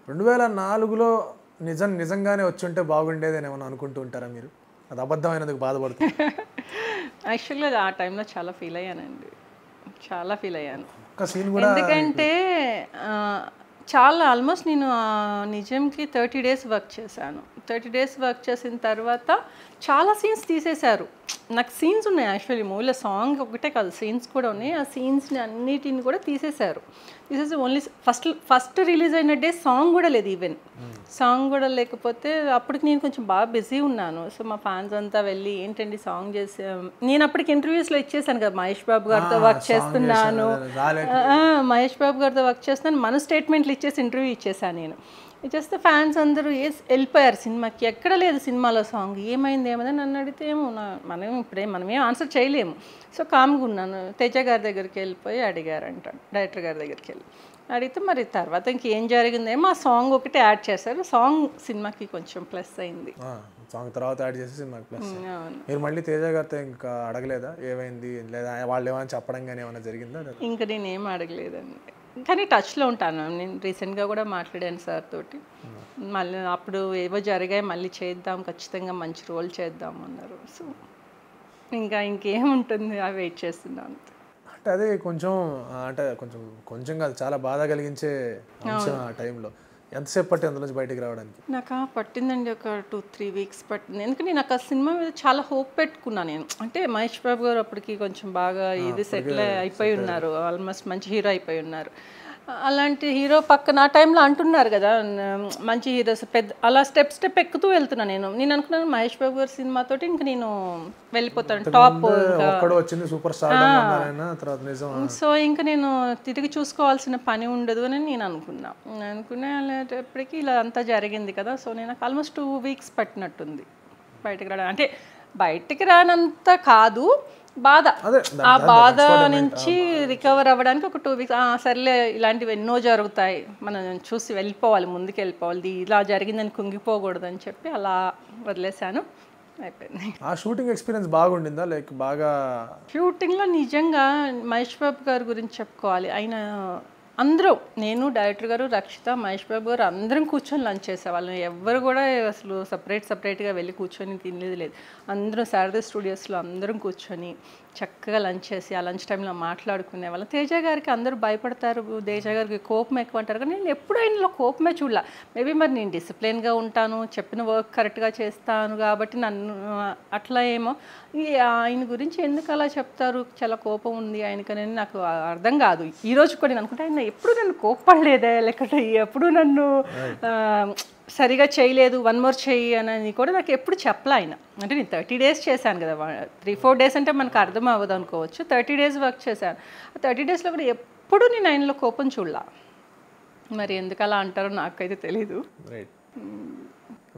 2004లో నిజంగానే వచ్చుంటే బాగుండేదని ఏమైనా అనుకుంటూ ఉంటారా మీరు? అది అబద్ధమైనందుకు బాధపడుతుంది. యాక్చువల్గా ఆ టైంలో చాలా ఫీల్ అయ్యానండి, చాలా ఫీల్ అయ్యాను. ఒక సీన్ కూడా ఎందుకంటే చాలా ఆల్మోస్ట్ నేను నిజంకి 30 days వర్క్ చేశాను. 30 days వర్క్ చేసిన తర్వాత చాలా సీన్స్ తీసేశారు. నాకు సీన్స్ ఉన్నాయి యాక్చువల్లీ మూవీలో, సాంగ్ ఒకటే కాదు సీన్స్ కూడా ఉన్నాయి. ఆ సీన్స్ని అన్నిటిని కూడా తీసేసి ఓన్లీ ఫస్ట్ రిలీజ్ అయిన డే సాంగ్ కూడా లేదు. ఈవెన్ సాంగ్ కూడా లేకపోతే అప్పటికి నేను కొంచెం బాగా బిజీ ఉన్నాను. సో మా ఫ్యాన్స్ అంతా వెళ్ళి ఏంటండి సాంగ్ చేసాం, నేను అప్పటికి ఇంటర్వ్యూస్లో ఇచ్చేసాను కదా, మహేష్ బాబు గారితో వర్క్ చేస్తున్నాను, మహేష్ బాబు గారితో వర్క్ చేస్తున్నాను, మన స్టేట్మెంట్లు ఇచ్చేసి ఇంటర్వ్యూ ఇచ్చేసాను. నేను ఇచ్చేస్తే ఫ్యాన్స్ అందరూ వెళ్ళిపోయారు సినిమాకి. ఎక్కడ లేదు సినిమాలో సాంగ్, ఏమైంది నన్ను అడిగితే ఏమో మనమేం ఆన్సర్ చేయలేము. సో కామ్గా ఉన్నాను. తేజ గారి దగ్గరికి వెళ్ళిపోయి అడిగారంట, డైరెక్టర్ గారి దగ్గరికి వెళ్ళి అడిగితే మరి తర్వాత ఇంకేం జరిగిందేమో ఆ సాంగ్ ఒకటి యాడ్ చేశారు. సాంగ్ సినిమాకి కొంచెం ప్లస్ అయింది. సాంగ్ తర్వాత యాడ్ చేసి సినిమాకి ప్లస్. మీరు మళ్ళీ తేజ గారితో ఇంకా అడగలేదా ఏమైంది, లేదా వాళ్ళు ఏమైనా చెప్పడం కానీ ఏమైనా జరిగిందా? ఇంకా నేనేం అడగలేదండి, కానీ టచ్లో ఉంటాను. నేను రీసెంట్గా కూడా మాట్లాడాను సార్ తోటి. మళ్ళీ అప్పుడు ఏవో జరిగాయి, మళ్ళీ చేద్దాం, ఖచ్చితంగా మంచి రోల్ చేద్దాం అన్నారు. సో ఇంకేముంటుంది, అవి వెయిట్ చేస్తున్నాను. అంటే అదే కొంచెం కాదు, చాలా బాధ కలిగించే అంశం ఆ టైంలో. ఎంతసేపు పట్టి అందులోంచి బయటికి రావడానికి? నాకు పట్టిందండి ఒక 2-3 weeks పట్టింది. ఎందుకంటే నాకు ఆ సినిమా మీద చాలా హోప్ పెట్టుకున్నాను నేను. అంటే మహేష్ బాబు గారు అప్పటికి కొంచెం బాగా ఇది సెటిల్ అయిపోయి ఉన్నారు, ఆల్మోస్ట్ మంచి హీరో అయిపోయి ఉన్నారు. అలాంటి హీరో పక్కన ఆ టైంలో అంటున్నారు కదా మంచి హీరోస్ పెద్ద, అలా స్టెప్ ఎక్కుతూ వెళ్తున్నాను. నేను అనుకున్నాను మహేష్ బాబు గారి సినిమాతోటి ఇంకా నేను వెళ్ళిపోతాను టాప్. సో ఇంకా నేను తిరిగి చూసుకోవాల్సిన పని ఉండదు అని నేను అనుకునేటప్పటికి ఇలా అంతా జరిగింది కదా. సో నేను ఆల్మోస్ట్ 2 weeks పట్టినట్టుంది బయటకు రావడం. అంటే బయటికి రానంత కాదు, బాధ, ఆ బాధ నుంచి రికవర్ అవ్వడానికి ఒక 2 weeks. సర్లే ఇలాంటివి ఎన్నో జరుగుతాయి, మనం చూసి వెళ్ళిపోవాలి, ముందుకు వెళ్ళిపోవాలి, ఇలా జరిగిందని కుంగిపోకూడదని చెప్పి అలా వదిలేశాను, అయిపోయింది. ఆ షూటింగ్ ఎక్స్పీరియన్స్ బాగుండిందా? లైక్ బాగా షూటింగ్లో నిజంగా మహేష్ బాబు గారి గురించి చెప్పుకోవాలి. ఆయన అందరూ, నేను, డైరెక్టర్ గారు, రక్షిత, మహేష్ బాబు గారు అందరం కూర్చొని లంచ్ చేసేవాళ్ళం. ఎవరు కూడా అసలు సపరేట్గా వెళ్ళి కూర్చొని తినేది లేదు. అందరం శారదా స్టూడియోస్లో అందరం కూర్చొని చక్కగా లంచ్ చేసి ఆ లంచ్ టైంలో మాట్లాడుకునే వాళ్ళం. తేజ గారికి అందరూ భయపడతారు, తేజ గారికి కోపం ఎక్కువ అంటారు, కానీ నేను ఎప్పుడు ఆయనలో కోపమే చూడలే. మేబీ మరి నేను డిసిప్లిన్గా ఉంటాను, చెప్పిన వర్క్ కరెక్ట్గా చేస్తాను కాబట్టి నన్ను అట్లా ఏమో. ఆయన గురించి ఎందుకు అలా చెప్తారు, చాలా కోపం ఉంది ఆయనకని నాకు అర్థం కాదు. ఈరోజు కూడా నేను అనుకుంటే ఆయన ఎప్పుడు నన్ను కోప్పడలేదే, లేకపోతే ఎప్పుడు నన్ను సరిగా చేయలేదు, 1 more చెయ్యి అని కూడా నాకు ఎప్పుడు చెప్పలే ఆయన. అంటే నేను 30 days చేశాను కదా, 3-4 days అంటే మనకు అర్థం అవ్వదు అనుకోవచ్చు. 30 days వర్క్ చేశాను. 30 daysలో కూడా ఎప్పుడు నేను ఆయనలో కోపం చూడలా. మరి ఎందుకు అలా అంటారో నాకైతే తెలీదు.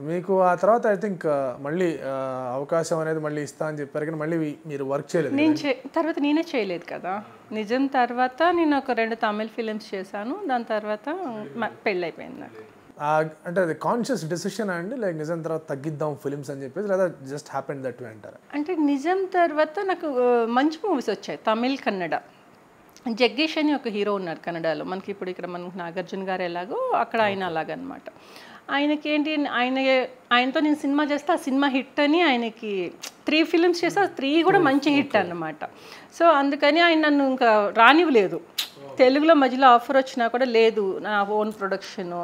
మీకు ఆ తర్వాత ఐ థింక్ మళ్ళీ అవకాశం అనేది మళ్ళీ ఇస్తా అని చెప్పారు, కానీ మళ్ళీ మీరు వర్క్ చేయలేదు. తర్వాత నేనే చేయలేదు కదా. నిజం తర్వాత నేను ఒక 2 తమిళ్ ఫిలిమ్స్ చేశాను. దాని తర్వాత పెళ్ళి అయిపోయింది నాకు. అంటే అది కాన్షియస్ డెసిషన్ అండి, లైక్ నిజం తర్వాత తగ్గిద్దాం ఫిలిమ్స్ అని చెప్పేసి, లేదా జస్ట్ హ్యాపెండ్ దట్ వే అంటారా? అంటే నిజం తర్వాత నాకు మంచి మూవీస్ వచ్చాయి, తమిళ్, కన్నడ. జగ్గేష్ అని ఒక హీరో ఉన్నారు కన్నడలో, మనకి ఇప్పుడు ఇక్కడ మనకి నాగార్జున గారు ఎలాగో అక్కడ ఆయన అలాగనమాట. ఆయనకేంటి, ఆయనతో నేను సినిమా చేస్తే ఆ సినిమా హిట్ అని ఆయనకి 3 films చేస్తే 3 కూడా మంచి హిట్ అన్నమాట. సో అందుకని ఆయన నన్ను ఇంకా రానివ్వలేదు. తెలుగులో మధ్యలో ఆఫర్ వచ్చినా కూడా లేదు, నా ఓన్ ప్రొడక్షను,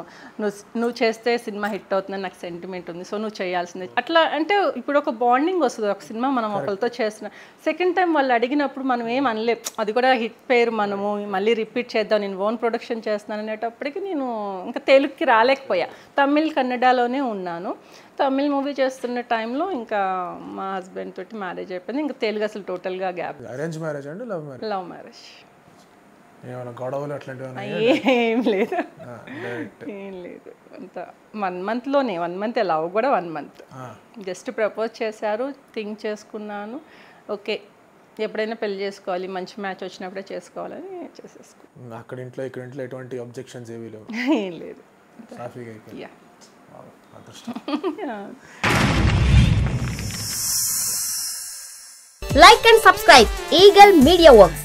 నువ్వు చేస్తే సినిమా హిట్ అవుతుందని నాకు సెంటిమెంట్ ఉంది, సో నువ్వు చేయాల్సిందే. అట్లా అంటే ఇప్పుడు ఒక బాండింగ్ వస్తుంది, ఒక సినిమా మనం ఒకరితో చేస్తున్నా, సెకండ్ టైం వాళ్ళు అడిగినప్పుడు మనం ఏం అనలేం, అది కూడా హిట్ పేరు, మనము మళ్ళీ రిపీట్ చేద్దాం, నేను ఓన్ ప్రొడక్షన్ చేస్తున్నాను అనేటప్పటికి నేను ఇంకా తెలుగుకి రాలేకపోయా. తమిళ్, కన్నడలోనే ఉన్నాను. తమిళ్ మూవీ చేస్తున్న టైంలో ఇంకా మా హస్బెండ్ తోటి మ్యారేజ్ అయిపోయింది. ఇంకా తెలుగు అసలు టోటల్గా గ్యాప్. అరేంజ్ మ్యారేజ్ అండి, లవ్ మ్యారేజ్? Love marriage. గొడవలు అట్లాంటివి ఏం లేదు, ఏం లేదు. అంత 1 monthలోనే, 1 month లవ్ కూడా 1 month జస్ట్ ప్రపోజ్ చేశారు, థింక్ చేసుకున్నాను, ఓకే ఎప్పుడైనా పెళ్లి చేసుకోవాలి, మంచి మ్యాచ్ వచ్చినప్పుడే చేసుకోవాలని చేసేసుకో. అక్కడ ఇంట్లో ఇక్కడ ఇంట్లో ఎటువంటి అబ్జెక్షన్స్ ఏమీ లేవు? ఏం లేదు. Like and subscribe Eagle Media Works.